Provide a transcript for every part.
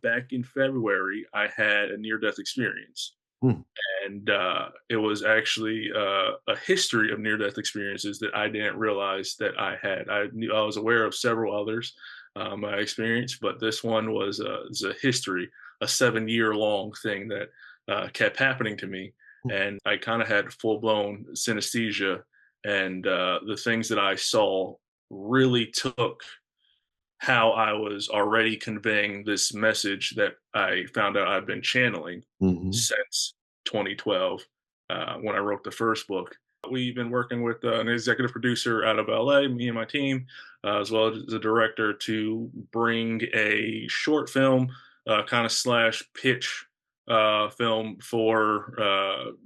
back in February, I had a near-death experience, Hmm. and it was actually a history of near-death experiences that I didn't realize that I had. I was aware of several others I experienced, but this one was a history, a 7-year long thing that kept happening to me, and I kind of had full-blown synesthesia, and the things that I saw really took how I was already conveying this message that I found out I've been channeling Hmm. since 2012 when I wrote the first book. We've been working with an executive producer out of LA, me and my team, as well as the director, to bring a short film, kind of slash pitch film for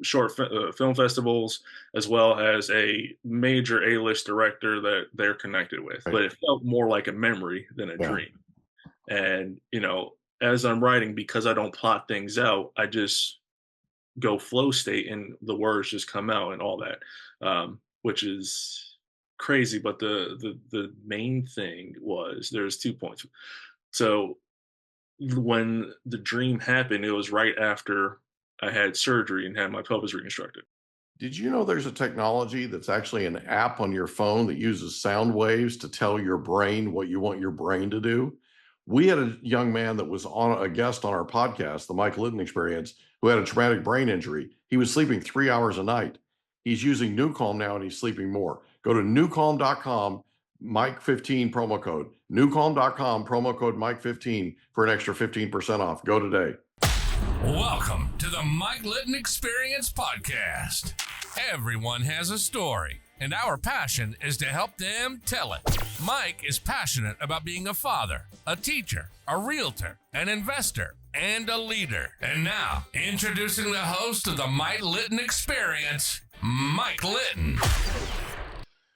film festivals, as well as a major A-list director that they're connected with. Right. But it felt more like a memory than a Yeah. dream. And, as I'm writing, because I don't plot things out, I just go flow state and the words just come out and all that, which is crazy. But the main thing was there's 2 points. So when the dream happened, it was right after I had surgery and had my pelvis reconstructed. Did you know there's a technology that's actually an app on your phone that uses sound waves to tell your brain what you want your brain to do? We had a young man that was on a guest on our podcast, the Mike Litton Experience, who had a traumatic brain injury. He was sleeping 3 hours a night. He's using NuCalm now and he's sleeping more. Go to NuCalm.com, Mike15 promo code. NuCalm.com, promo code Mike15 for an extra 15% off. Go today. Welcome to the Mike Litton Experience podcast. Everyone has a story, and our passion is to help them tell it. Mike is passionate about being a father, a teacher, a realtor, an investor, and a leader. And now, introducing the host of the Mike Litton Experience, Mike Litton.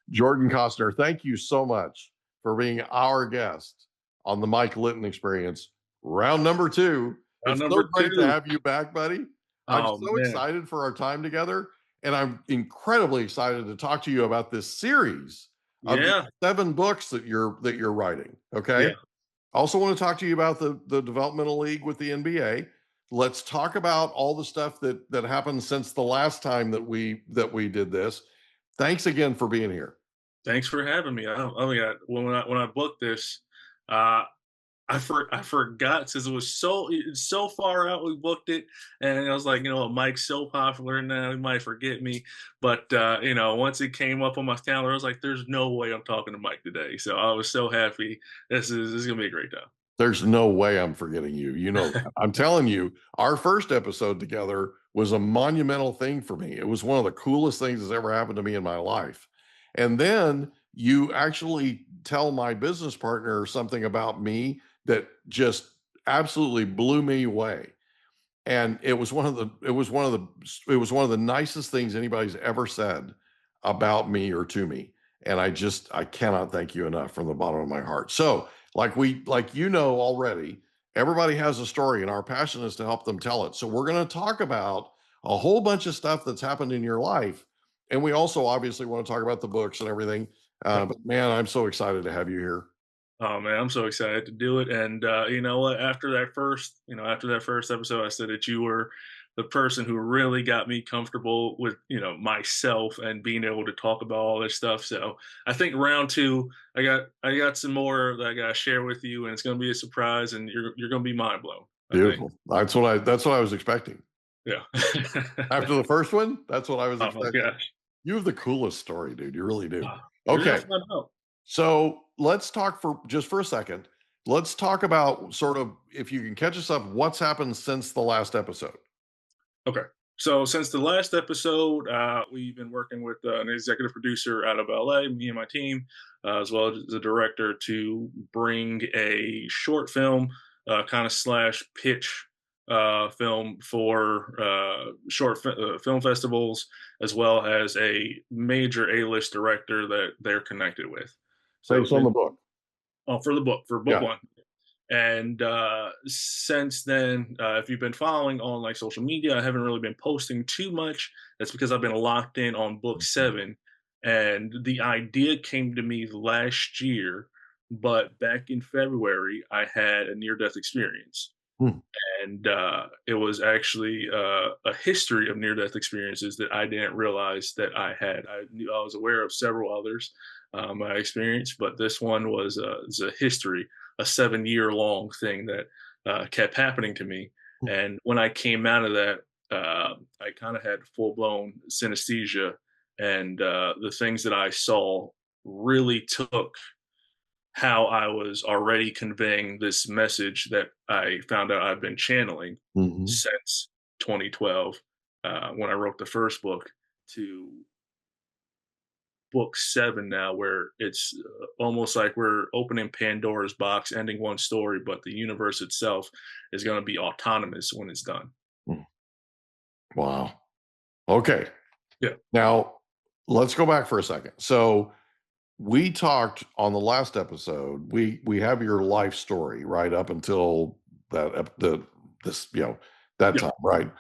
Jordan Costner, thank you so much for being our guest on the Mike Litton Experience. Round number 2. Round It's so number great to 2. have you back, buddy. I'm Oh so man. excited for our time together, and I'm incredibly excited to talk to you about this series of these Yeah. 7 books that you're writing. Okay. Yeah. I also want to talk to you about the developmental league with the NBA. Let's talk about all the stuff that happened since the last time that we did this. Thanks again for being here. Thanks for having me. Oh yeah. When I booked this, uh, I forgot since it's so far out. We booked it, and I was like, Mike's so popular now, he might forget me. But once it came up on my calendar, I was like, "There's no way I'm talking to Mike today." So I was so happy. This is gonna be a great time. There's no way I'm forgetting you. You know that. I'm telling you, our first episode together was a monumental thing for me. It was one of the coolest things that's ever happened to me in my life. And then you actually tell my business partner something about me that just absolutely blew me away. And it was one of the nicest things anybody's ever said about me or to me. And I cannot thank you enough from the bottom of my heart. So, like already, everybody has a story, and our passion is to help them tell it. So we're going to talk about a whole bunch of stuff that's happened in your life, and we also obviously want to talk about the books and everything. But man, I'm so excited to have you here. Oh man, I'm so excited to do it. And you know what? After that first episode, I said that you were the person who really got me comfortable with, myself and being able to talk about all this stuff. So I think round 2, I got some more that I gotta share with you, and it's gonna be a surprise, and you're gonna be mind blown, I think. Beautiful. That's what I was expecting. Yeah. After the first one, that's what I was Oh my expecting. gosh. You have the coolest story, dude. You really do. You're gonna Okay. find out. So let's talk for a second. Let's talk about sort of, if you can catch us up, what's happened since the last episode. Okay. So since the last episode, we've been working with an executive producer out of LA, me and my team, as well as the director, to bring a short film, kind of slash pitch film for film festivals, as well as a major A-list director that they're connected with. So Based on the book. for book Yeah. 1. And since then, if you've been following on like social media, I haven't really been posting too much. That's because I've been locked in on book 7. And the idea came to me last year, but back in February, I had a near death experience. Hmm. And it was actually a history of near-death experiences that I didn't realize that I had. I was aware of several others I experienced, but this one was a history, a 7-year long thing that kept happening to me. And when I came out of that, I kind of had full-blown synesthesia, and the things that I saw really took how I was already conveying this message that I found out I've been channeling Mhm. since 2012, when I wrote the first book, to book 7 now, where it's almost like we're opening Pandora's box, ending one story, but the universe itself is going to be autonomous when it's done. Mm. Wow. Okay. Yeah. Now, let's go back for a second. So, we talked on the last episode, we have your life story right up until that the this, that Yeah. time, right?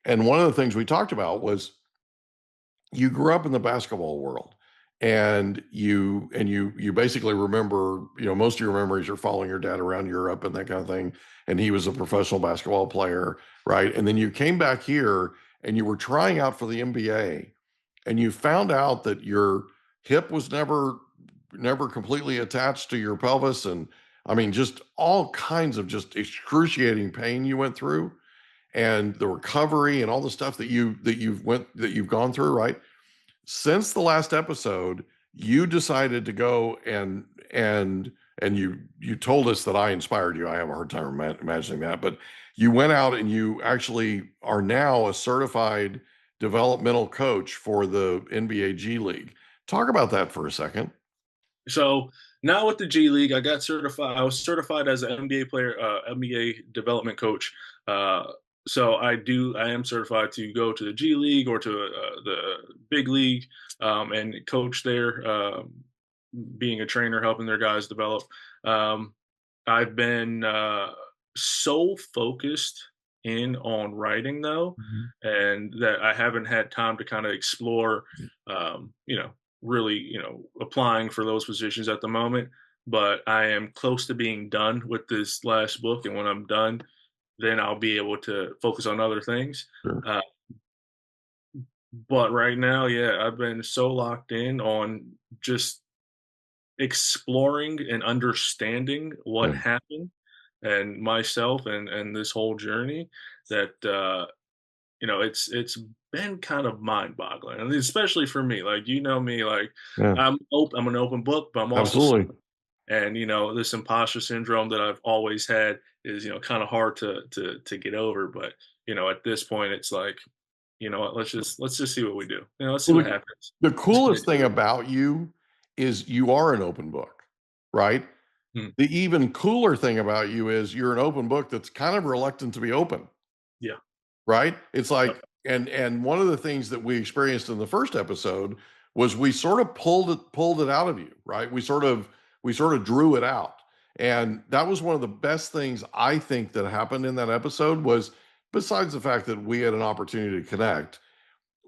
And one of the things we talked about was you grew up in the basketball world, and you basically remember, most of your memories are following your dad around Europe and that kind of thing, and he was a professional basketball player, right? And then you came back here and you were trying out for the NBA, and you found out that your hip was never completely attached to your pelvis, and I mean, just all kinds of just excruciating pain you went through, and the recovery and all the stuff that you've gone through, right? Since the last episode, you decided to go and you told us that I inspired you. I have a hard time imagining that, but you went out and you actually are now a certified developmental coach for the NBA G League. Talk about that for a second. So now with the G League, I got certified. I was certified as an NBA player, NBA development coach. Uh, so I am certified to go to the G League or to the big league, and coach there, being a trainer, helping their guys develop. Um, I've been so focused in on writing though, Mhm. and that I haven't had time to kind of explore, really, applying for those positions at the moment. But I am close to being done with this last book, and when I'm done, then I'll be able to focus on other things. Sure. Uh, but right now, yeah, I've been so locked in on just exploring and understanding what Yeah. happened and myself and this whole journey that it's been kind of mind-boggling, and especially for me. Like, me, like, Yeah. I'm an open book, but I'm also Absolutely. and this imposter syndrome that I've always had is kind of hard to get over. But at this point, it's like, what, let's just see what we do. Let's see Well, what the, happens. the Just gonna coolest thing do it. about you is you are an open book, right? Hmm. The even cooler thing about you is you're an open book that's kind of reluctant to be open, Yeah. right? It's Yep. like, and one of the things that we experienced in the first episode was we sort of pulled it out of you, right? We sort of drew it out. And that was one of the best things I think that happened in that episode was, besides the fact that we had an opportunity to connect,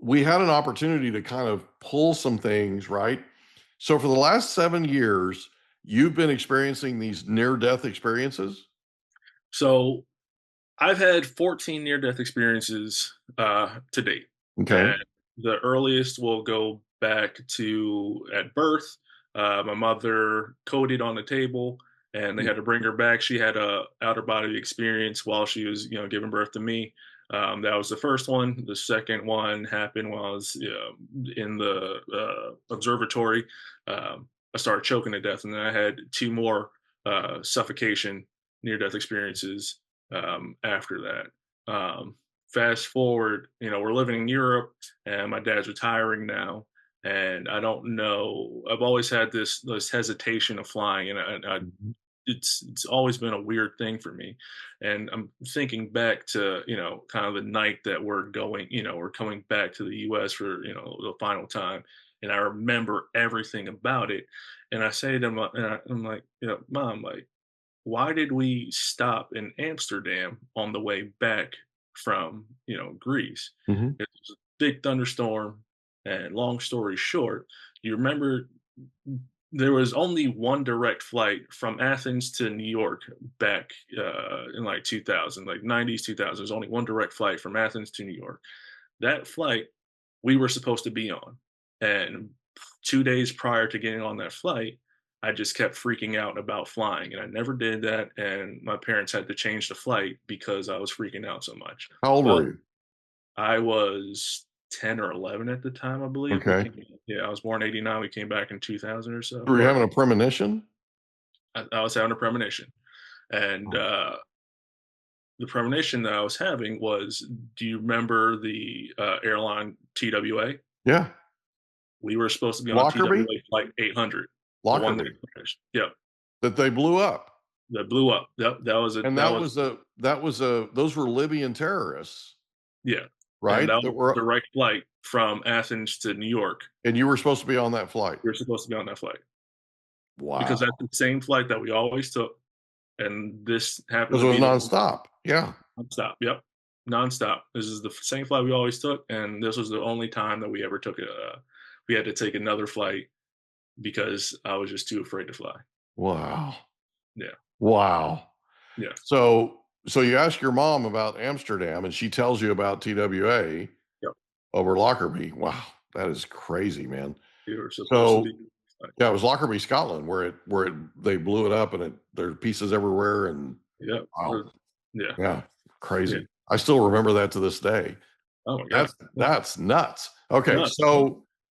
we had an opportunity to kind of pull some things, right? So for the last 7 years, you've been experiencing these near death experiences. So I've had 14 near-death experiences to date, Okay. and the earliest will go back to at birth. My mother coded on the table, and they had to bring her back. She had a outer body experience while she was, giving birth to me. That was the first one. The second one happened while I was in the observatory. I started choking to death, and then I had two more suffocation near-death experiences after that. Fast forward, we're living in Europe, and my dad's retiring now, and I don't know. I've always had this hesitation of flying, and Mhm. it's always been a weird thing for me. And I'm thinking back to kind of the night that we're coming back to the U.S. for the final time, and I remember everything about it. And I say to my, and I'm like, Mom, like, why did we stop in Amsterdam on the way back from, Greece? Mhm. It was a big thunderstorm, and long story short, you remember there was only one direct flight from Athens to New York back in like 2000, like 90s, 2000. There's only one direct flight from Athens to New York. That flight we were supposed to be on. And 2 days prior to getting on that flight, I just kept freaking out about flying. And I never did that. And my parents had to change the flight because I was freaking out so much. How old were But you? I was 10 or 11 at the time, I believe. Okay. Yeah, I was born 89. We came back in 2000 or so. Were you Or having a premonition? I was having a premonition. And the premonition that I was having was, do you remember the airline TWA? Yeah. We were supposed to be on Lockerbie? TWA flight 800, the one that Lockerbie. crashed. Yep, That they blew up. that blew up. Yep, And those were Libyan terrorists, yeah, and right? that That was a were, direct flight from Athens to New York. and you were supposed to be on that flight. We were supposed to be on that flight because Wow. that's the same flight that we always took, and this happened Because to it was be the nonstop. Yeah. nonstop. Yep, nonstop. This is the same flight we always took, and this was the only time that we ever took it. We had to take another flight because I was just too afraid to fly. Wow. Yeah, Wow. yeah. So you ask your mom about Amsterdam and she tells you about TWA Yep. over Lockerbie. Wow. That is crazy, man. We were supposed to So be. yeah, it was Lockerbie, Scotland, they blew it up and there are pieces everywhere and Yeah. wow. Yeah. Yeah. Yeah. Crazy. I still remember that to this day. Oh my god. That's nuts. Okay, Nuts.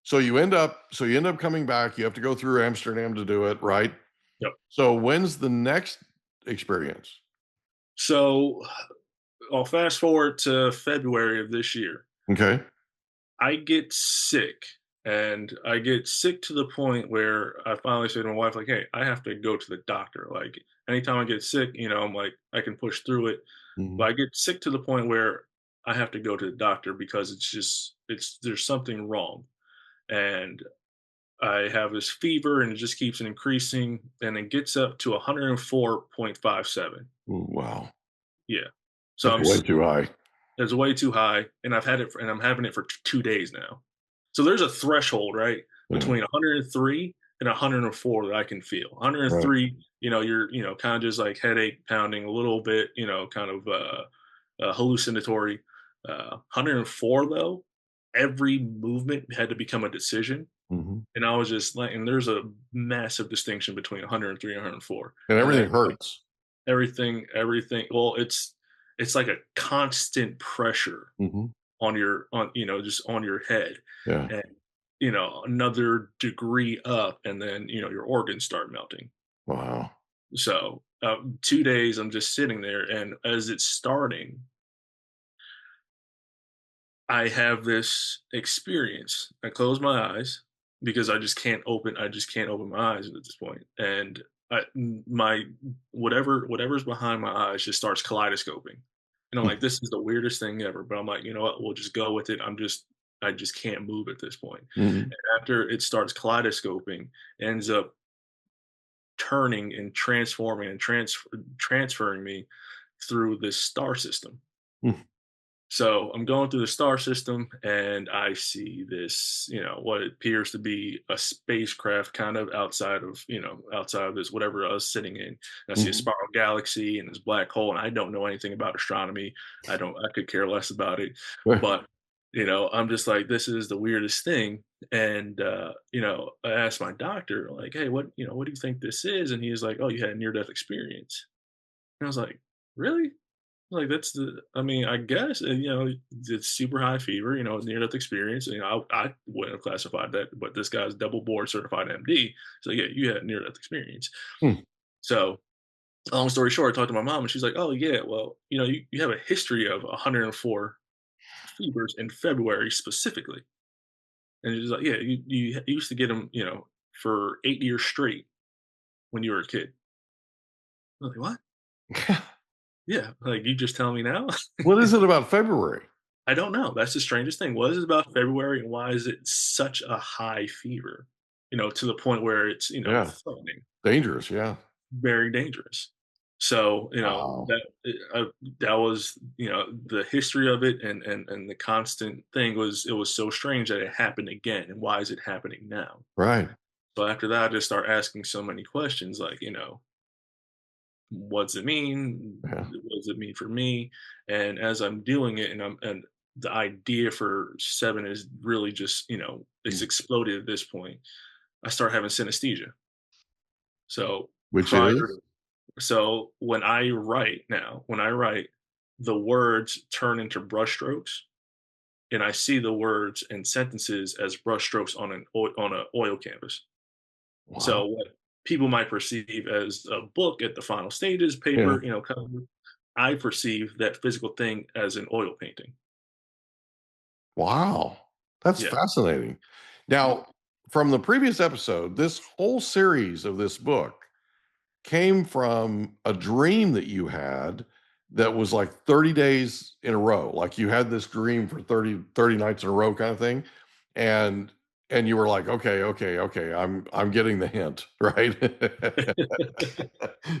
so you end up coming back. You have to go through Amsterdam to do it, right? Yep. So when's the next experience? So I'll fast forward to February of this year. Okay. I get sick, and I get sick to the point where I finally say to my wife, like, "Hey, I have to go to the doctor." Like, anytime I get sick, I'm like, I can push through it, Mhm. but I get sick to the point where I have to go to the doctor because there's something wrong, and I have this fever, and it just keeps increasing, and it gets up to 104.57. Ooh, wow. Yeah. So That's way too high. it's way too high, and I'm having it for 2 days now. So there's a threshold, right, Yeah. between 103 and 104 that I can feel. Right. 103, you're, kind of just like headache pounding a little bit, kind of hallucinatory. 104 though, every movement had to become a decision. Mhm. And I was just like, and there's a massive distinction between 103 and 104. And And everything then hurts. everything. Well, it's like a constant pressure Mhm. just on your head, Yeah. and another degree up, and then your organs start melting. Wow. So 2 days I'm just sitting there, and as it's starting, I have this experience. I close my eyes because I just can't open my eyes at this point. And my whatever's behind my eyes just starts kaleidoscoping. And I'm like, this is the weirdest thing ever. But I'm like, you know what? We'll just go with it. I just can't move at this point. Mhm. And after it starts kaleidoscoping, it ends up turning and transforming and transferring me through this star system. Mm. So I'm going through the star system, and I see this, what appears to be a spacecraft kind of outside of this, whatever I was sitting in. And I see a Mhm. spiral galaxy and this black hole, and I don't know anything about astronomy. I could care less about it. But, I'm just like, this is the weirdest thing. And, I asked my doctor, like, hey, what do you think this is? And he's like, oh, you had a near death experience. And I was like, really? Like, I mean, I guess, it's super high fever, near death experience. I wouldn't have classified that, but this guy's double board certified MD. So yeah, you had near death experience. Hmm. So long story short, I talked to my mom, and she's like, oh yeah, well, you have a history of 104 fevers in February specifically. And she's like, yeah, you used to get them, for 8 years straight when you were a kid. I was like, what? Yeah. Like, you just tell me now? What is it about February? I don't know. That's the strangest thing. What is it about February, and why is it such a high fever? To the point where it's, Yeah. threatening, Dangerous. Yeah. very dangerous. So, Wow. that was, the history of it, and the constant thing was, it was so strange that it happened again. And why is it happening now? Right. So after that, I just start asking so many questions like, what's it mean? Yeah. What does it mean for me? And as I'm doing it, and the idea for 7 is really just, it's Mm. exploded at this point. I start having synesthesia. So Which prior is? so when I write, the words turn into brushstrokes, and I see the words and sentences as brushstrokes on a oil canvas. Wow. So what people might perceive as a book at the final stages, Yeah. paper, cover, I perceive that physical thing as an oil painting. Wow. That's Yeah. fascinating. Yep. Now, from the previous episode, this whole series of this book came from a dream that you had that was like 30 days in a row. Like you had this dream for 30 nights in a row kind of thing. And you were like, okay, okay, okay, I'm getting the hint, right?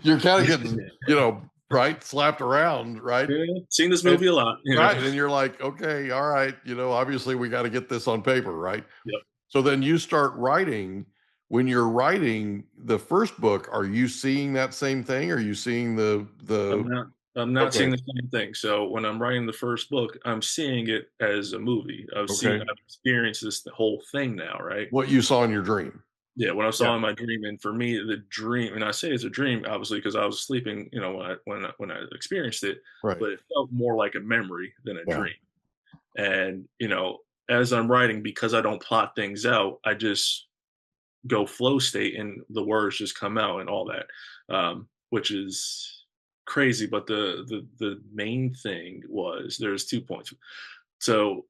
You're kind of getting, right, slapped around, right? Yeah, seen this And movie a lot. right. And you're like, okay, all right, obviously we got to get this on paper, right? Yep. So then you start writing. When you're writing the first book, are you seeing that same thing? Are you seeing I'm the not I'm not okay, seeing the same thing. So when I'm writing the first book, I'm seeing it as a movie. okay, I've experienced this the whole thing now, right? what you saw in your dream? Yeah, what I Yeah, saw in my dream, and for me, the dream, and I say it's a dream, obviously, because I was sleeping, when I experienced it, right. but it felt more like a memory than a Yeah. dream. And as I'm writing, because I don't plot things out, I just go flow state, and the words just come out and all that, which is crazy. But the main thing was there's 2 points. So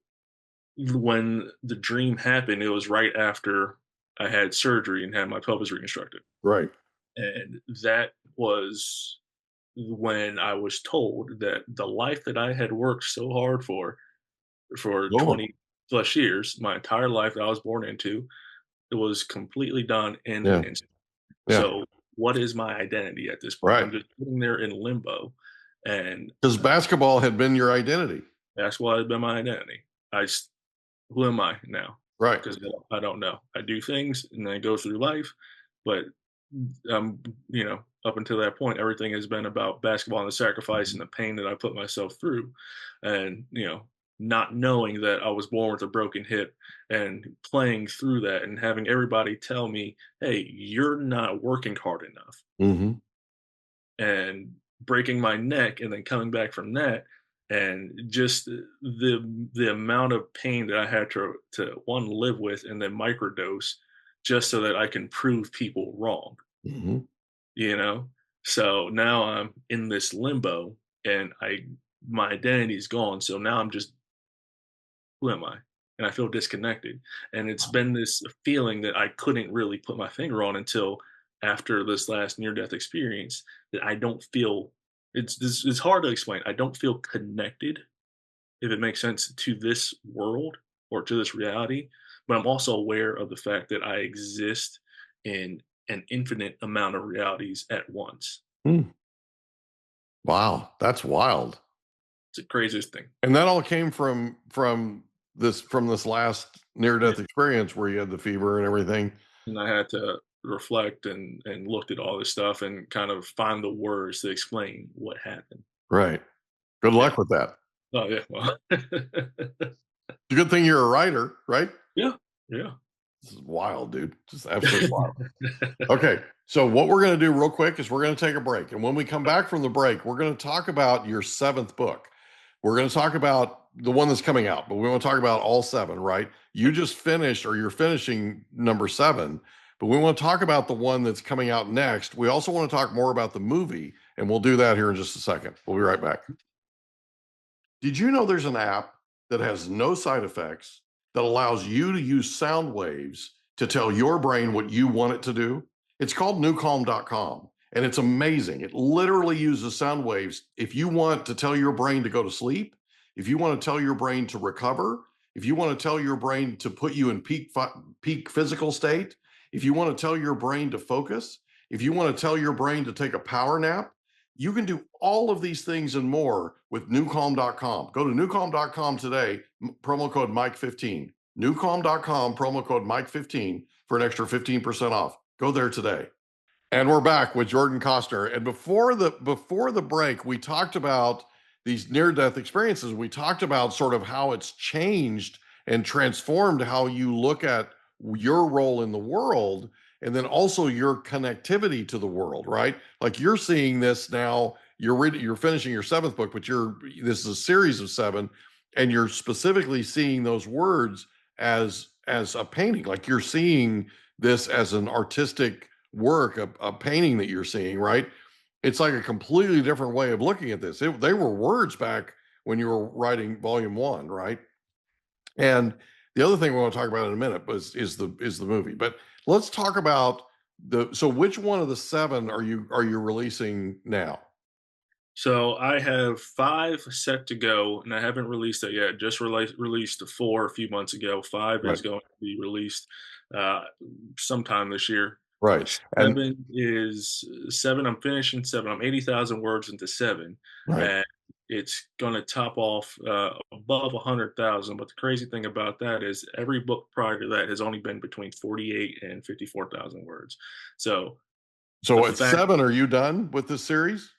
when the dream happened, it was right after I had surgery and had my pelvis reconstructed. Right. And that was when I was told that the life that I had worked so hard for Oh, 20 plus years, my entire life that I was born into, it was completely done in an yeah. instant. Yeah. So what is my identity at this point? Right. I'm just sitting there in limbo, and Because basketball had been your identity. that's what has been my identity. Who am I now? Right. Because I don't know. I do things and I go through life, but up until that point, everything has been about basketball and the sacrifice and the pain that I put myself through, and not knowing that I was born with a broken hip and playing through that and having everybody tell me, "Hey, you're not working hard enough," Hmm. and breaking my neck and then coming back from that, and just the amount of pain that I had to one live with and then microdose just so that I can prove people wrong, Hmm. you know? So now I'm in this limbo, and my identity's gone. So now I'm just, who am I? And I feel disconnected. And it's been this feeling that I couldn't really put my finger on until after this last near death experience, that I don't feel, it's hard to explain. I don't feel connected, if it makes sense, to this world or to this reality, but I'm also aware of the fact that I exist in an infinite amount of realities at once. Wow, that's wild. It's the craziest thing. And that all came from this last near Yeah. death experience where you had the fever and everything. And I had to reflect and looked at all this stuff and kind of find the words to explain what happened. Right. Good Yeah. luck with that. Oh yeah. Well. It's a good thing you're a writer, right? Yeah. Yeah. This is wild, dude. Just absolutely wild. Okay. So what we're going to do real quick is we're going to take a break. And when we come back from the break, we're going to talk about your 7th book. We're going to talk about the one that's coming out, but we want to talk about all 7, right? You just finished, or you're finishing number 7, but we want to talk about the one that's coming out next. We also want to talk more about the movie, and we'll do that here in just a second. We'll be right back. Did you know there's an app that has no side effects that allows you to use sound waves to tell your brain what you want it to do? It's called NuCalm.com, and it's amazing. It literally uses sound waves. If you want to tell your brain to go to sleep, if you want to tell your brain to recover, if you want to tell your brain to put you in peak physical state, if you want to tell your brain to focus, if you want to tell your brain to take a power nap, you can do all of these things and more with NuCalm.com. Go to NuCalm.com today, promo code Mike15. NuCalm.com, promo code Mike15. for an extra 15% off. Go there today. And we're back with Jordan Costner. And before the break, we talked about these near-death experiences. We talked about sort of how it's changed and transformed how you look at your role in the world, and then also your connectivity to the world, right? Like you're seeing this now. You're finishing your 7th book, but this is a series of 7, and you're specifically seeing those words as a painting. Like you're seeing this as an artistic work, a painting that you're seeing, right? It's like a completely different way of looking at this. They were words back when you were writing volume 1, right? And the other thing we want to talk about in a minute is the movie. But let's talk about so which one of the 7 are you releasing now? So I have 5 set to go, and I haven't released it yet. Just released 4 a few months ago. 5 Right. is going to be released sometime this year. Right. And 7. I'm finishing 7. I'm 80,000 words into 7, right. and it's going to top off above 100,000. But the crazy thing about that is every book prior to that has only been between 48 and 54,000 words. So the So at fact, 7, are you done with this series?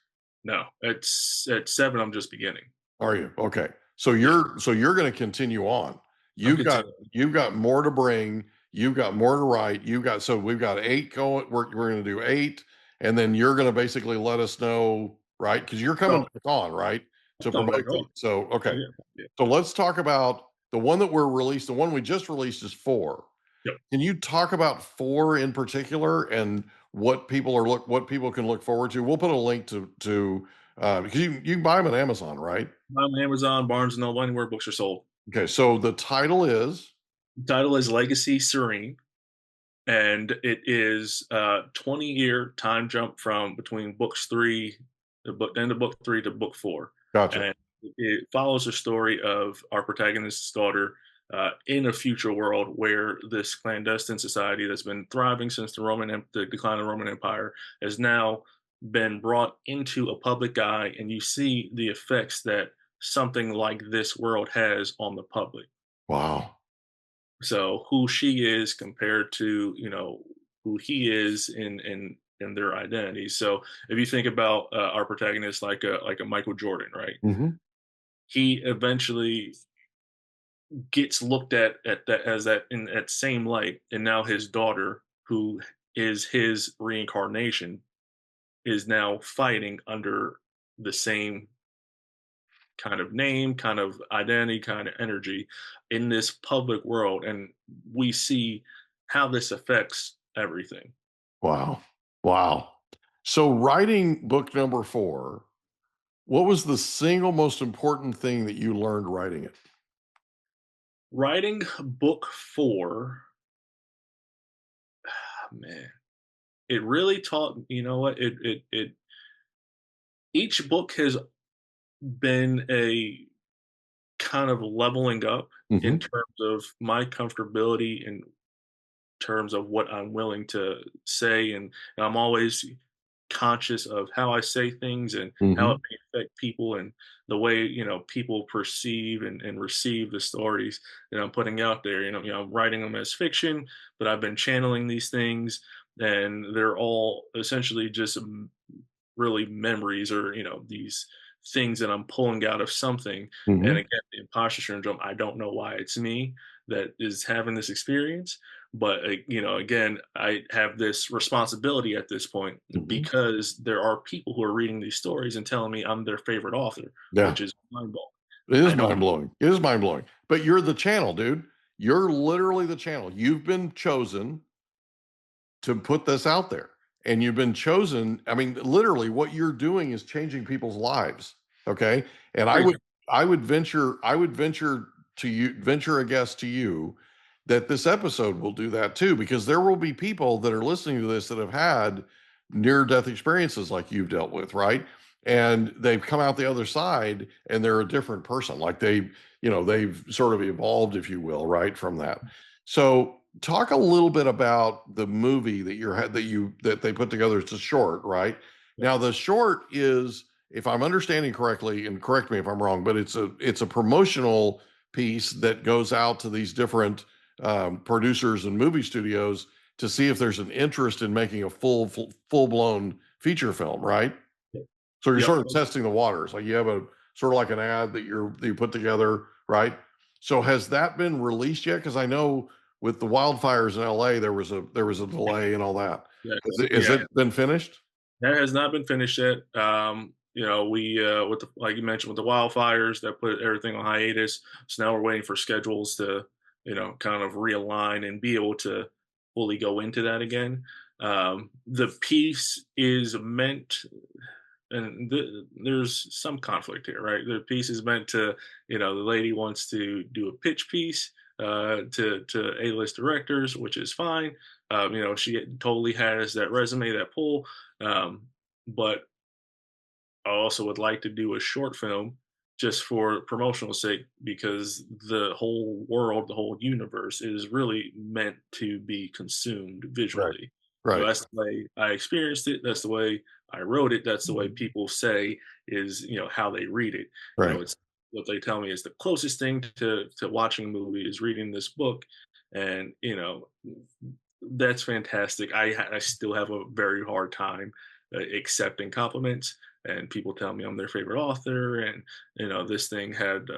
no, at 7, I'm just beginning. Are you? Okay. So you're going to continue on. You've got more to bring. You've got more to write. So we've got 8 going. We're going to do 8, and then you're going to basically let us know, right? Because you're coming back on, right, to Coming promote back on. these. So okay. Yeah. So let's talk about the one that we're released. The one we just released is 4. Yep. Can you talk about 4 in particular and what people can look forward to? We'll put a link to because you can buy them at Amazon, right? I'm on Amazon, Barnes and Noble, anywhere books are sold. Okay, so the title is Legacy Serene, and it is a 20-year time jump from between end of book 3 to book 4. Gotcha. And it follows the story of our protagonist's daughter in a future world where this clandestine society that's been thriving since the decline of the Roman Empire has now been brought into a public eye, and you see the effects that something like this world has on the public. Wow. So who she is compared to, who he is in their identities. So if you think about our protagonist like a Michael Jordan, right? Mm-hmm. He eventually gets looked at that as that in that same light, and now his daughter, who is his reincarnation, is now fighting under the same kind of name, kind of identity, kind of energy in this public world. And we see how this affects everything. Wow. Wow. So writing book number 4, what was the single most important thing that you learned writing it? Writing book 4, man, it really taught, each book has been a kind of leveling up Mm-hmm. in terms of my comfortability, in terms of what I'm willing to say, and I'm always conscious of how I say things and how Mm-hmm. it may affect people, and the way people perceive and receive the stories that I'm putting out there. I'm writing them as fiction, but I've been channeling these things, and they're all essentially just really memories, or these things that I'm pulling out of something. Mm-hmm. And again, the imposter syndrome, I don't know why it's me that is having this experience, but again, I have this responsibility at this point, Mm-hmm. because there are people who are reading these stories and telling me I'm their favorite author, Yeah. which is mind-blowing. It is mind-blowing. It is mind-blowing. But you're the channel, dude. You're literally the channel. You've been chosen to put this out there. And you've been chosen. I mean, literally what you're doing is changing people's lives. Okay. And I would venture a guess to you that this episode will do that too, because there will be people that are listening to this that have had near-death experiences like you've dealt with, right? And they've come out the other side and they're a different person. Like they've sort of evolved, if you will, right, from that. So talk a little bit about the movie that they put together. It's a short, right? Now the short is, if I'm understanding correctly, and correct me if I'm wrong, but it's a promotional piece that goes out to these different producers and movie studios, to see if there's an interest in making a full-blown feature film, right? So you're Yep. sort of testing the waters. Like you have a sort of like an ad that you put together, right? So has that been released yet? Because I know with the wildfires in LA, there was a delay and all that. Yeah. Has it been finished? That has not been finished yet. We with like you mentioned with the wildfires that put everything on hiatus. So now we're waiting for schedules to, kind of realign and be able to fully go into that again. The piece is meant, and there's some conflict here, right? The piece is meant to, the lady wants to do a pitch piece to A-list directors, which is fine. She totally has that resume, that pull. But I also would like to do a short film just for promotional sake because the whole world, the whole universe is really meant to be consumed Right. visually. Right. That's the way I experienced it. That's the way I wrote it. That's the way people say is, how they read it. Right. It's what they tell me is the closest thing to watching a movie is reading this book. And, that's fantastic. I still have a very hard time accepting compliments, and people tell me I'm their favorite author, and this thing had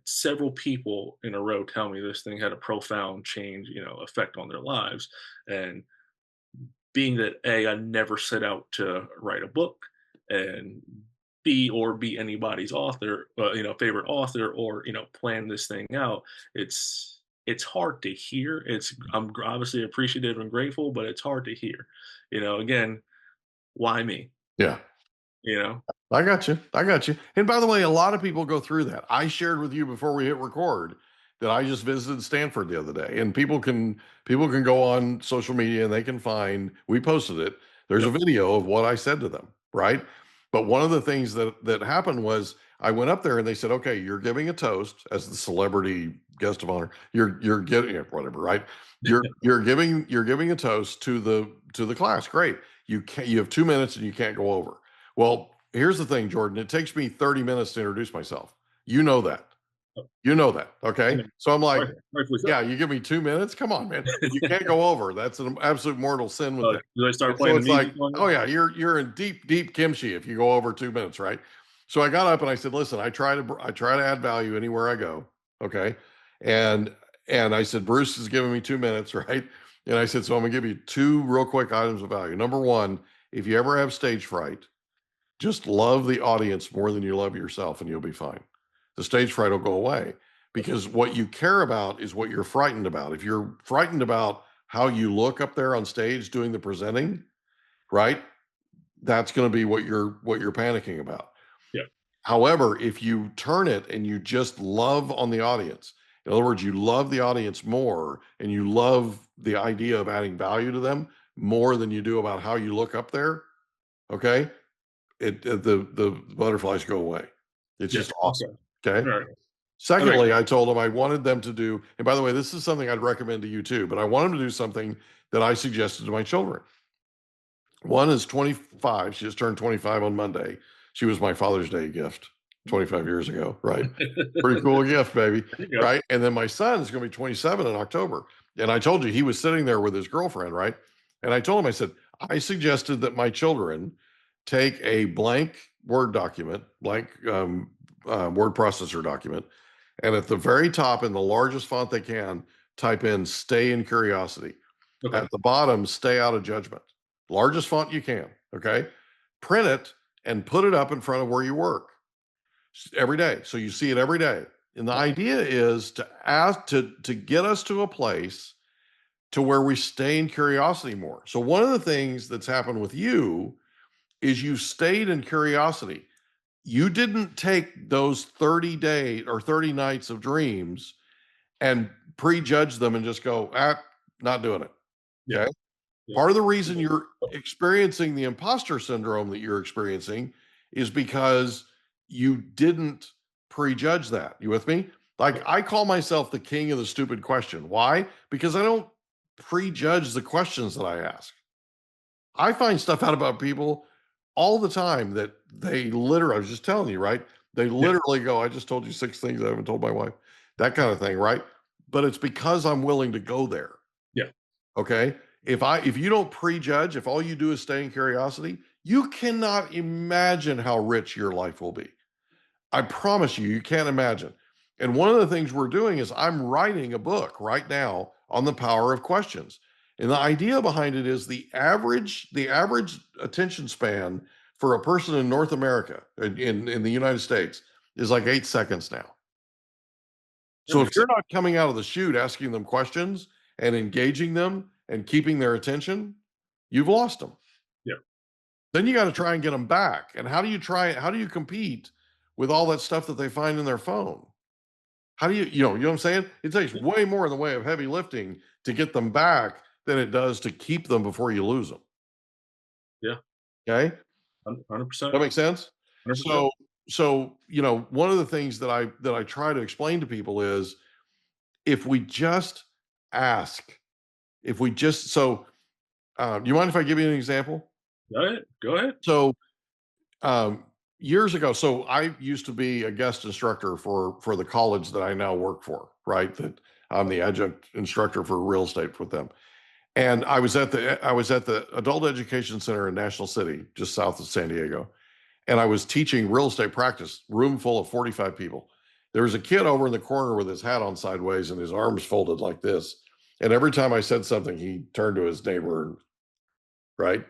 several people in a row tell me this thing had a profound change, effect on their lives. And being that I never set out to write a book, and be anybody's author, favorite author, or plan this thing out. It's hard to hear. I'm obviously appreciative and grateful, but it's hard to hear. Again, why me? Yeah. You know? I got you. I got you. And by the way, a lot of people go through that. I shared with you before we hit record that I just visited Stanford the other day, and people can go on social media and they can find, we posted it. There's a Yep. video of what I said to them, right? But one of the things that happened was I went up there and they said, "Okay, you're giving a toast as the celebrity guest of honor. You're getting whatever, right? You're giving a toast to the class. Great. You have 2 minutes and you can't go over." Well, here's the thing, Jordan. It takes me 30 minutes to introduce myself. You know that. You know that. Okay. So I'm like, Rightfully so. yeah, you give me 2 minutes? Come on, man. You can't go over. That's an absolute mortal sin with that. Do I start And so playing the it's like, music on you? oh yeah, you're in deep kimchi if you go over 2 minutes, right? So I got up and I said, listen, I try to add value anywhere I go. Okay. And I said, Bruce is giving me 2 minutes, right? And I said, so I'm gonna give you two real quick items of value. Number one, if you ever have stage fright, just love the audience more than you love yourself and you'll be fine. The stage fright will go away because what you care about is what you're frightened about. If you're frightened about how you look up there on stage doing the presenting, right? That's going to be what you're panicking about. Yeah. However, if you turn it and you just love on the audience, in other words, you love the audience more and you love the idea of adding value to them more than you do about how you look up there, okay? The butterflies go away. It's Yeah. just awesome. Okay. All right. Secondly, I told them I wanted them to do, and by the way, this is something I'd recommend to you too, but I want them to do something that I suggested to my children. One is 25. She just turned 25 on Monday. She was my Father's Day gift 25 years ago, right? Pretty cool gift, baby. Yeah. Right. And then my son is going to be 27 in October. And I told you he was sitting there with his girlfriend, right? And I told him, I said, I suggested that my children take a blank Word document, blank word processor document, and at the very top, in the largest font they can, type in "Stay in Curiosity." Okay. At the bottom, "Stay out of judgment." Largest font you can. Okay, print it and put it up in front of where you work every day, so you see it every day. And the idea is to ask to get us to a place to where we stay in curiosity more. So one of the things that's happened with you is you stayed in curiosity. You didn't take those 30 days or 30 nights of dreams and prejudge them and just go, not doing it. Yeah. Okay. Yeah. Part of the reason you're experiencing the imposter syndrome that you're experiencing is because you didn't prejudge that. You with me? Like I call myself the king of the stupid question. Why? Because I don't prejudge the questions that I ask. I find stuff out about people all the time that they literally, I was just telling you, right? They literally go, I just told you 6 things I haven't told my wife, that kind of thing, right? But it's because I'm willing to go there. Yeah. Okay. if you don't prejudge, if all you do is stay in curiosity, you cannot imagine how rich your life will be. I promise you, you can't imagine. And one of the things we're doing is I'm writing a book right now on the power of questions. And the idea behind it is the average attention span for a person in North America, in the United States, is like 8 seconds now. That So if makes you're sense. not coming out of the chute asking them questions and engaging them and keeping their attention, you've lost them. Yeah. Then you got to try and get them back. And how do you compete with all that stuff that they find in their phone? How do you know what I'm saying? It takes way more in the way of heavy lifting to get them back than it does to keep them before you lose them. Yeah. Okay. 100%. That makes sense. 100%. So one of the things that I try to explain to people is, if we just ask, if we just so you mind if I give you an example? Go ahead. Go ahead. So um, years ago, so I used to be a guest instructor for the college that I now work for, right? That I'm the adjunct instructor for real estate with them. And I was at the Adult Education Center in National City, just south of San Diego, and I was teaching real estate practice, room full of 45 people. There was a kid over in the corner with his hat on sideways and his arms folded like this. And every time I said something, he turned to his neighbor, right?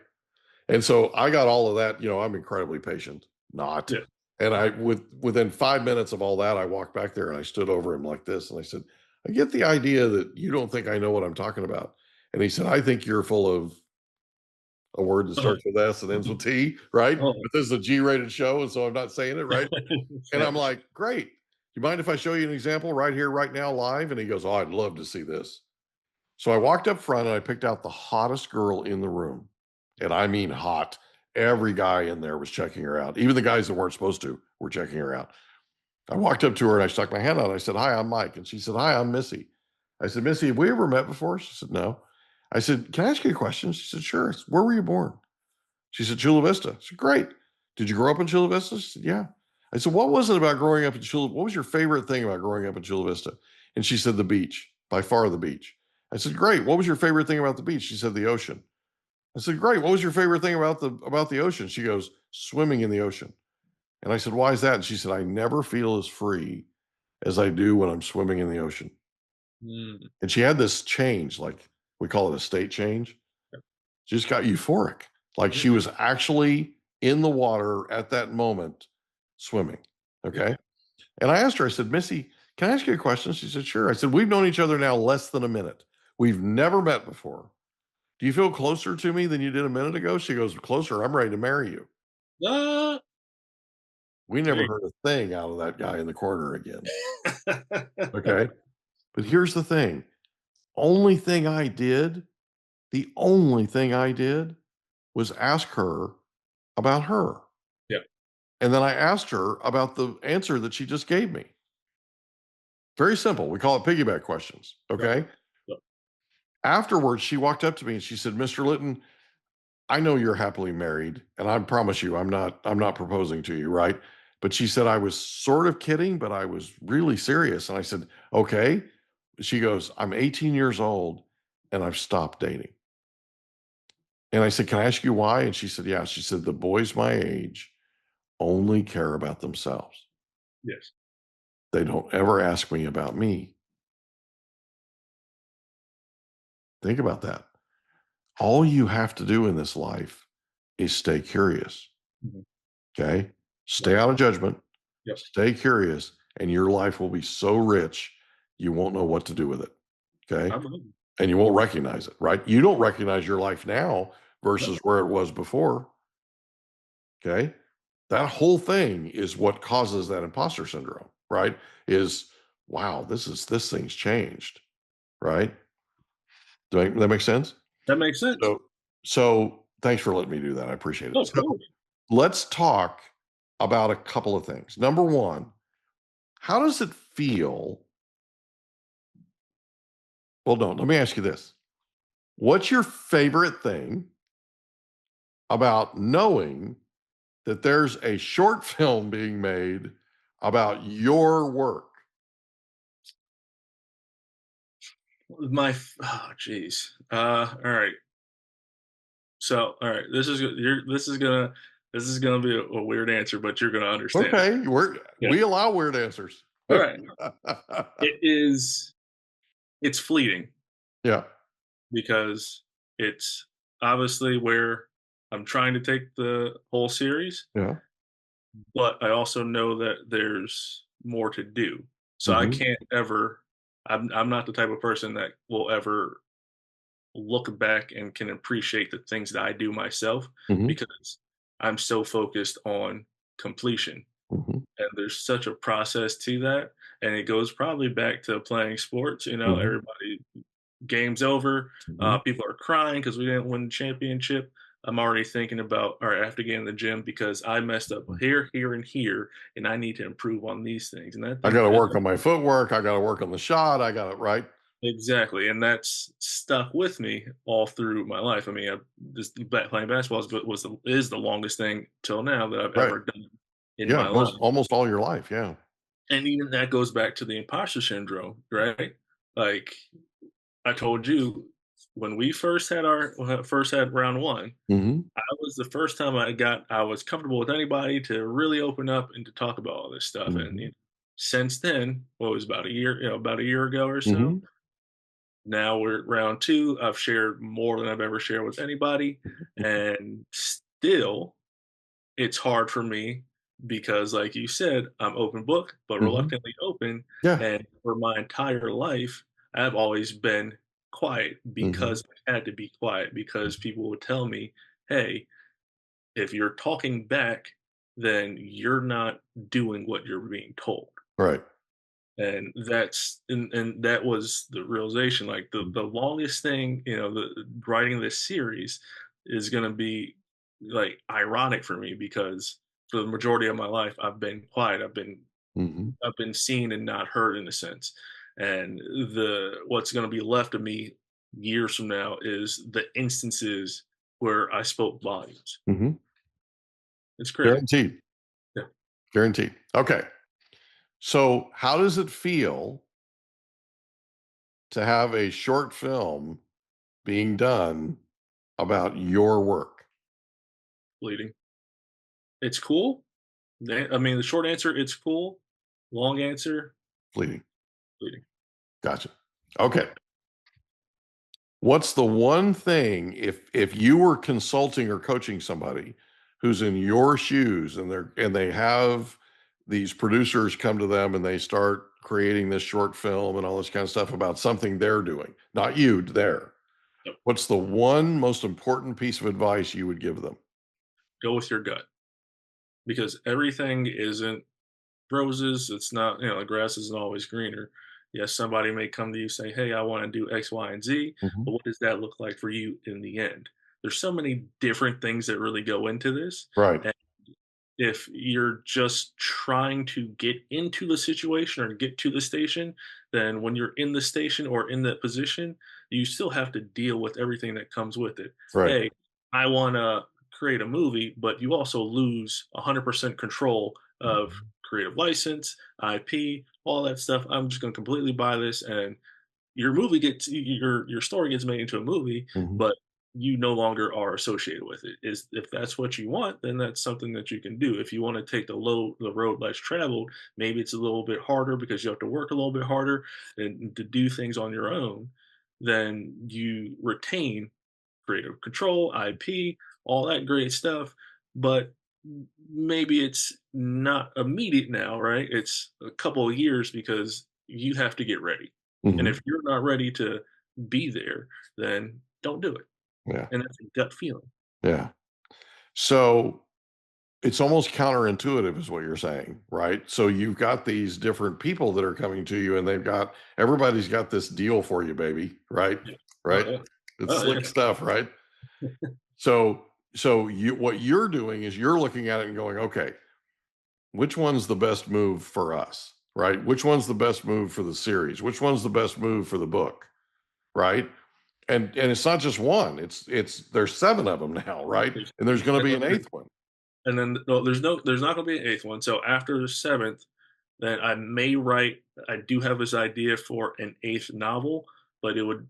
And so I got all of that. I'm incredibly patient, not. Yeah. And within 5 minutes of all that, I walked back there and I stood over him like this. And I said, I get the idea that you don't think I know what I'm talking about. And he said, I think you're full of a word that Uh-huh. starts with S and ends with T, right? Uh-huh. But this is a G-rated show, and so I'm not saying it, right? And I'm like, great. Do you mind if I show you an example right here, right now, live? And he goes, oh, I'd love to see this. So I walked up front and I picked out the hottest girl in the room. And I mean hot. Every guy in there was checking her out. Even the guys that weren't supposed to were checking her out. I walked up to her and I stuck my hand out. I said, hi, I'm Mike. And she said, hi, I'm Missy. I said, Missy, have we ever met before? She said, no. I said, can I ask you a question? She said, sure. I said, where were you born? She said, Chula Vista. I said, great. Did you grow up in Chula Vista? She said, yeah. I said, what was it about growing up in Chula? What was your favorite thing about growing up in Chula Vista? And she said, the beach, by far the beach. I said, great. What was your favorite thing about the beach? She said, the ocean. I said, great. What was your favorite thing about the ocean? She goes, swimming in the ocean. And I said, why is that? And she said, I never feel as free as I do when I'm swimming in the ocean. Mm. And she had this change, like we call it a state change. She just got euphoric. Like she was actually in the water at that moment swimming. Okay. And I asked her, I said, Missy, can I ask you a question? She said, sure. I said, we've known each other now less than a minute. We've never met before. Do you feel closer to me than you did a minute ago? She goes, closer. I'm ready to marry you. Uh, We never heard a thing out of that guy in the corner again. Okay. But here's the thing. The only thing I did was ask her about her. Yeah. And then I asked her about the answer that she just gave me. Very simple. We call it piggyback questions. Okay. Yeah. Afterwards, she walked up to me and she said, Mr. Litton, I know you're happily married, and I promise you, I'm not proposing to you, right? But she said, I was sort of kidding, but I was really serious. And I said, okay. She goes, I'm 18 years old and I've stopped dating. And I said, can I ask you why? And she said, yeah. She said, the boys my age only care about themselves. Yes. They don't ever ask me about me. Think about that. All you have to do in this life is stay curious. Mhm. Okay. Stay out of judgment. Yep. Stay curious, and your life will be so rich, you won't know what to do with it. Okay. I believe you. And you won't recognize it, right? You don't recognize your life now versus where it was before. Okay. That whole thing is what causes that imposter syndrome, right? Is wow, this thing's changed, right? That make sense? That makes sense. So thanks for letting me do that. I appreciate No, it. of So course. let's talk about a couple of things. Number one, how does it feel? Well, no, let me ask you this. What's your favorite thing about knowing that there's a short film being made about your work? Oh, geez. All right. So, all right, this is gonna be a weird answer, but you're gonna understand. Okay, Yeah. we allow weird answers. All right. It is. It's fleeting Yeah, because it's obviously where I'm trying to take the whole series, yeah. but I also know that there's more to do. So I Mhm, can't ever. I'm not the type of person that will ever look back and can appreciate the things that I do myself mhm, because I'm so focused on completion. mhm, And there's such a process to that. And it goes probably back to playing sports. mhm, Everybody, game's over. mhm, People are crying because we didn't win the championship. I'm already thinking about, all right, I have to get in the gym because I messed up mhm. here, here, and here, and I need to improve on these things. And I I think gotta that work on my footwork, I gotta work on the shot, I got it right. exactly, and that's stuck with me all through my life. I mean, playing basketball is the longest thing till now that I've Right. ever done in Yeah, my life. almost all your life, yeah. And even that goes back to the imposter syndrome, right? Like I told you, when we first had round one, Mhm, I was the first time I was comfortable with anybody to really open up and to talk about all this stuff. And mhm, since then, what was about a year ago or so, mhm, now we're at round two. I've shared more than I've ever shared with anybody, mhm, and still, it's hard for me because, like you said, I'm open book, but mhm. reluctantly open. Yeah. And for my entire life, I've always been quiet Mhm, because I had to be quiet because people would tell me, "Hey, if you're talking back, then you're not doing what you're being told." right. And that was the realization. Like the longest thing, the writing this series is going to be like ironic for me because for the majority of my life I've been quiet. Mhm, I've been seen and not heard in a sense. And the what's going to be left of me years from now is the instances where I spoke volumes. mhm. It's crazy. Guaranteed, Yeah. guaranteed. Okay. So, how does it feel to have a short film being done about your work? Bleeding. It's cool. I mean, the short answer, it's cool. Long answer, Fleeting. bleeding. Gotcha. Okay. What's the one thing if you were consulting or coaching somebody who's in your shoes and they have these producers come to them and they start creating this short film and all this kind of stuff about something they're doing, not you, there. Yep. What's the one most important piece of advice you would give them? Go with your gut because everything isn't roses. It's not, the grass isn't always greener. Yes, somebody may come to you say, "Hey, I want to do X, Y, and Z," Mhm. but what does that look like for you in the end? There's so many different things that really go into this. Right. If you're just trying to get into the situation or get to the station, then when you're in the station or in that position, you still have to deal with everything that comes with it. Right. Hey, I want to create a movie, but you also lose 100% control of Mhm. creative license, IP, all that stuff. I'm just going to completely buy this, and your story gets made into a movie, Mhm. but you no longer are associated with it. Is if that's what you want, then that's something that you can do. If you want to take the road less traveled, maybe it's a little bit harder because you have to work a little bit harder and to do things on your own, then you retain creative control, IP, all that great stuff, but maybe it's not immediate now, right? It's a couple of years because you have to get ready. And Mhm. if you're not ready to be there, then don't do it. Yeah. And that's a gut feeling. Yeah. So it's almost counterintuitive is what you're saying, right? So you've got these different people that are coming to you and everybody's got this deal for you, baby, right? Yeah. Oh Right? yeah. It's Oh yeah. slick stuff, right? So what you're doing is you're looking at it and going, okay, which one's the best move for us, right? Which one's the best move for the series? Which one's the best move for the book, right? And it's not just one. It's there's seven of them now, right? There's And there's going to and be then an eighth one. there's not gonna be an eighth one. So after the seventh, then I may write I do have this idea for an eighth novel, but it would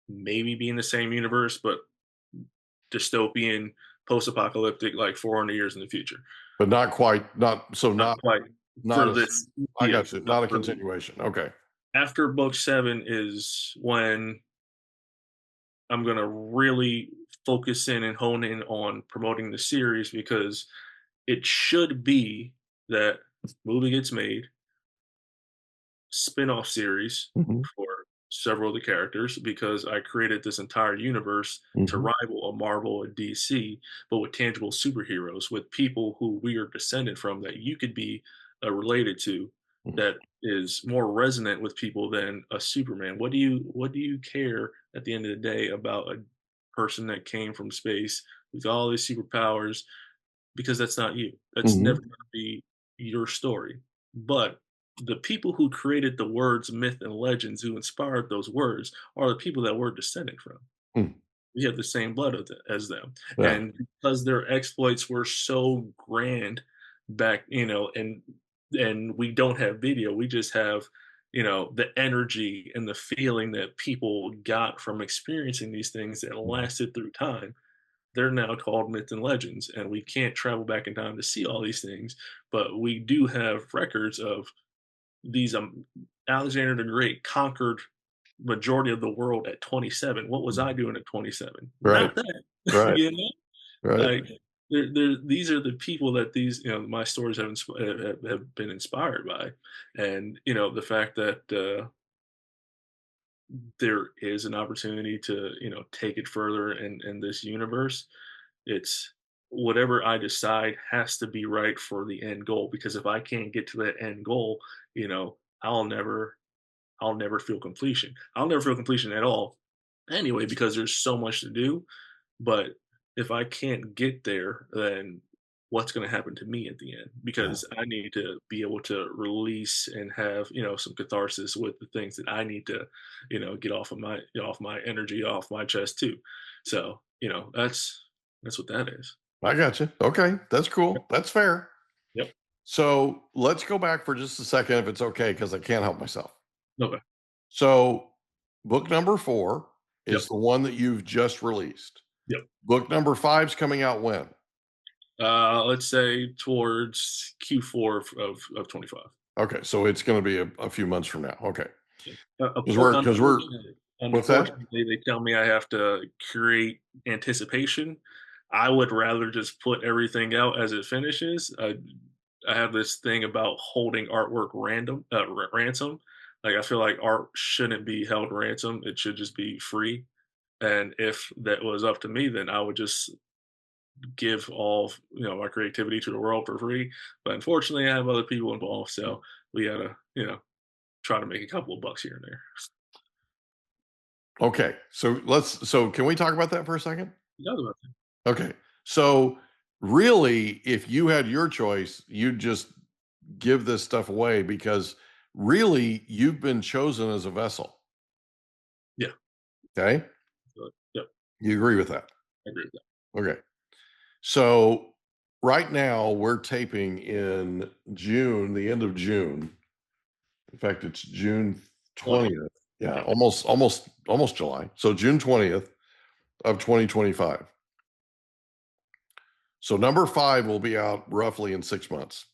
maybe be in the same universe, but dystopian, post-apocalyptic, like 400 years in the future. But not quite, Not quite not for as, this. I Yeah, got you, not not a for continuation. Okay. after book 7 is when I'm gonna really focus in and hone in on promoting the series because it should be that movie gets made, spin-off series Mhm. for several of the characters because I created this entire universe to Mhm. rival a Marvel and DC, but with tangible superheroes, with people who we are descended from that you could be related to, Mhm. that is more resonant with people than a Superman. What do you care at the end of the day about a person that came from space with all these superpowers because that's not you. That's never Mhm. going to be your story. But the people who created the words, myth, and legends, who inspired those words, are the people that we're descended from. Hmm. We have the same blood as them, Yeah. and because their exploits were so grand back, and we don't have video, we just have the energy and the feeling that people got from experiencing these things that lasted through time. They're now called myths and legends, and we can't travel back in time to see all these things, but we do have records of these. Alexander the Great conquered majority of the world at 27. What was I doing at 27? Right. Not that, Right. you know. Right. Like these are the people that these my stories have been inspired by, and the fact that there is an opportunity to take it further in this universe. It's whatever I decide has to be right for the end goal, because if I can't get to that end goal, I'll never feel completion. I'll never feel completion at all anyway, because there's so much to do. But if I can't get there, then what's going to happen to me at the end? Yeah. Because I need to be able to release and have some catharsis with the things that I need to get off my energy, off my chest too. So that's what that is. I got you. Okay. That's Yep. cool. That's fair. Yep. So let's go back for just a second, if it's okay, because I can't help myself. Okay. So book number 4 is Yep. the one that you've just released. Yep. Book number 5's coming out when? Let's say towards Q4 of 25. Okay. So it's going to be a few months from now. Okay. Yeah. Because we're, what's that? Unfortunately, they tell me I have to create anticipation. I would rather just put everything out as it finishes. I have this thing about holding artwork ransom. Like I feel like art shouldn't be held ransom. It should just be free. And if that was up to me, then I would just give all my creativity to the world for free. But unfortunately, I have other people involved, so we gotta try to make a couple of bucks here and there. Okay. So can we talk about that for a second? Another one. Okay. So really, if you had your choice, you'd just give this stuff away because really you've been chosen as a vessel. Yeah. Okay. Yep. You agree with that? I agree with that. Okay. So right now we're taping in June, the end of June. In fact, it's June 20. 20th. Yeah, Yeah. almost July. So June 20th of 2025. So number 5 will be out roughly in 6 months,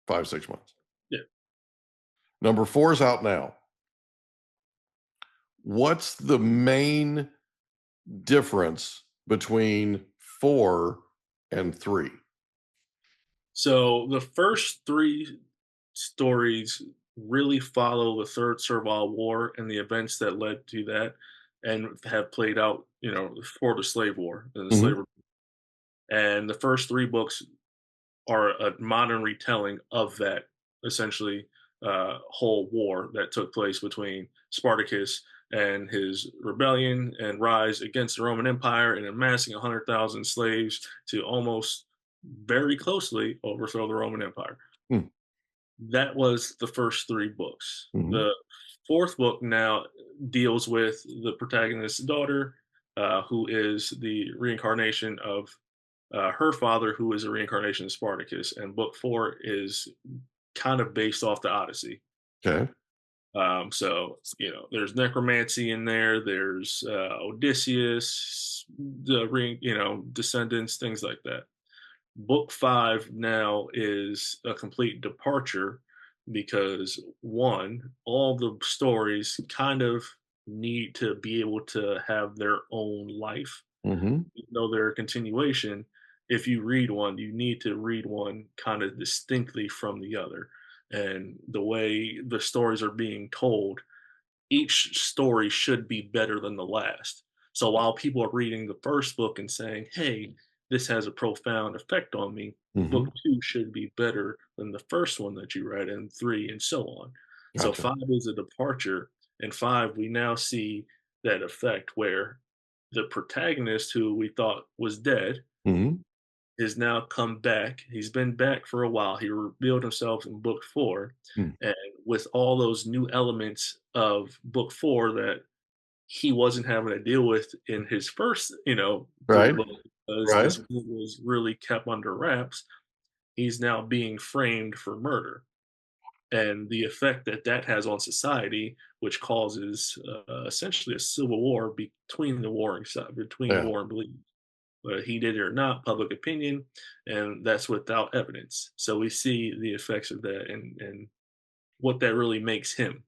5, 6 months. Yeah. Number 4 is out now. What's the main difference between 4 and 3? So the first three stories really follow the Third Servile War and the events that led to that, and have played out, for the Slave War and the Mhm. slavery. And the first three books are a modern retelling of that essentially whole war that took place between Spartacus and his rebellion and rise against the Roman Empire and amassing 100,000 slaves to almost very closely overthrow the Roman Empire. Mm. That was the first three books. Mhm. The fourth book now deals with the protagonist's daughter, who is the reincarnation of her father, who is a reincarnation of Spartacus. And book 4 is kind of based off the Odyssey. Okay. So there's necromancy in there. There's Odysseus, the ring, descendants, things like that. Book 5 now is a complete departure because one, all the stories kind of need to be able to have their own life. Mm-hmm. Even though they're a continuation, if you read one, you need to read one kind of distinctly from the other. And the way the stories are being told, each story should be better than the last. So while people are reading the first book and saying, hey, this has a profound effect on me, Mm-hmm. book 2 should be better than the first one that you read, and 3, and so on. So Gotcha. 5 is a departure, and 5, we now see that effect where the protagonist, who we thought was dead, Mm-hmm. is now come back. He's been back for a while. He revealed himself in book 4, Mm. and with all those new elements of book 4 that he wasn't having to deal with in his first, 3 Right. books, because Right. this book was really kept under wraps. He's now being framed for murder, and the effect that that has on society, which causes essentially a civil war between the warring side, between Yeah. war and belief. Whether he did it or not, public opinion, and that's without evidence. So we see the effects of that, and what that really makes him. We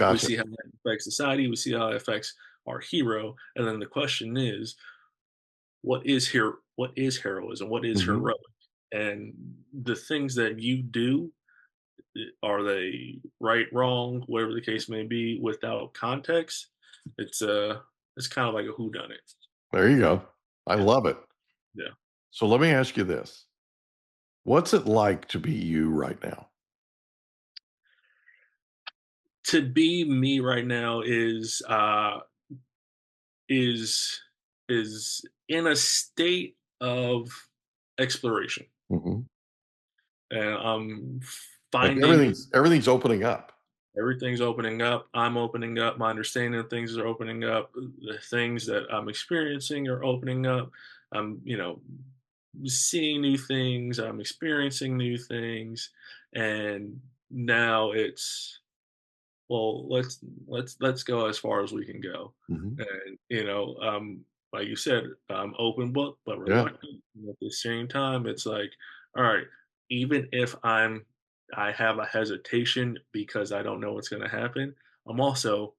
Gotcha. see how that affects society. We see how it affects our hero, and then the question is, what is here? What is heroism? What is Mm-hmm. heroic? And the things that you do, are they right, wrong, whatever the case may be, without context? It's it's kind of like a whodunit. There you go. I Yeah, love it. yeah. So let me ask you this. What's it like to be you right now? To be me right now is is in a state of exploration, Mm-hmm. and I'm Like finding everything's opening up. everything's opening up. I'm opening up. My understanding of things are opening up. The things that I'm experiencing are opening up. I'm, seeing new things. I'm experiencing new things, and now it's, well, let's go as far as we can go. Mm-hmm. And like you said, I'm open book but Yeah. reluctant. And at the same time, it's like, all right, even if I have a hesitation because I don't know what's going to happen, I'm also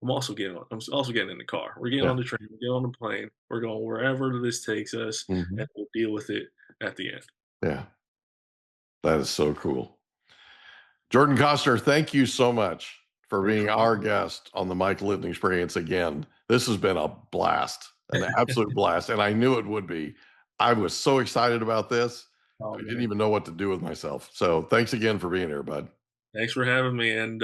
I'm also getting in the car. We're getting Yeah. on the train, we're getting on the plane, we're going wherever this takes us, Mm-hmm. and we'll deal with it at the end. Yeah. That is so cool. Jordan Costner, thank you so much for Thanks being for our guest on the Mike Litton Experience again. This has been a blast, an absolute blast, and I knew it would be. I was so excited about this. Oh I didn't man. even know what to do with myself. So thanks again for being here, bud. Thanks for having me. And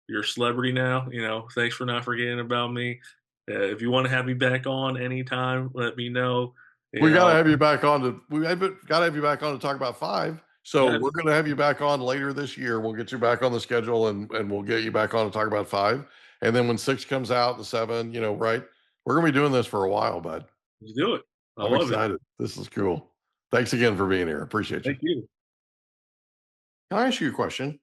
you're a celebrity now. Thanks for not forgetting about me. If you want to have me back on anytime, let me know. We got to I'll have you back on got to have you back on to talk about 5. So yeah, we're going to have you back on later this year. We'll get you back on the schedule and we'll get you back on to talk about 5. And then when 6 comes out, the 7, right? We're going to be doing this for a while, bud. let's do it. I I'm love it. excited. This is cool. Thanks again for being here. Appreciate you. Thank you. Can I ask you a question?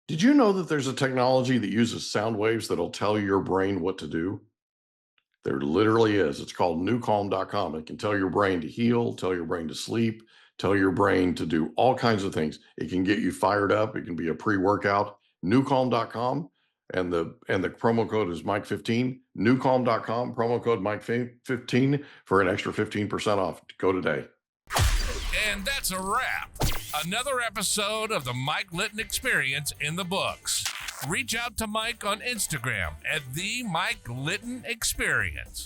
Did you know that there's a technology that uses sound waves that'll tell your brain what to do? There literally is. It's called NuCalm.com. It can tell your brain to heal, tell your brain to sleep, tell your brain to do all kinds of things. It can get you fired up. It can be a pre-workout. NuCalm.com. And the promo code is Mike15. NuCalm.com, promo code Mike15 for an extra 15% off. Go today. And that's a wrap. Another episode of the Mike Litton Experience in the books. Reach out to Mike on Instagram at the Mike Litton Experience.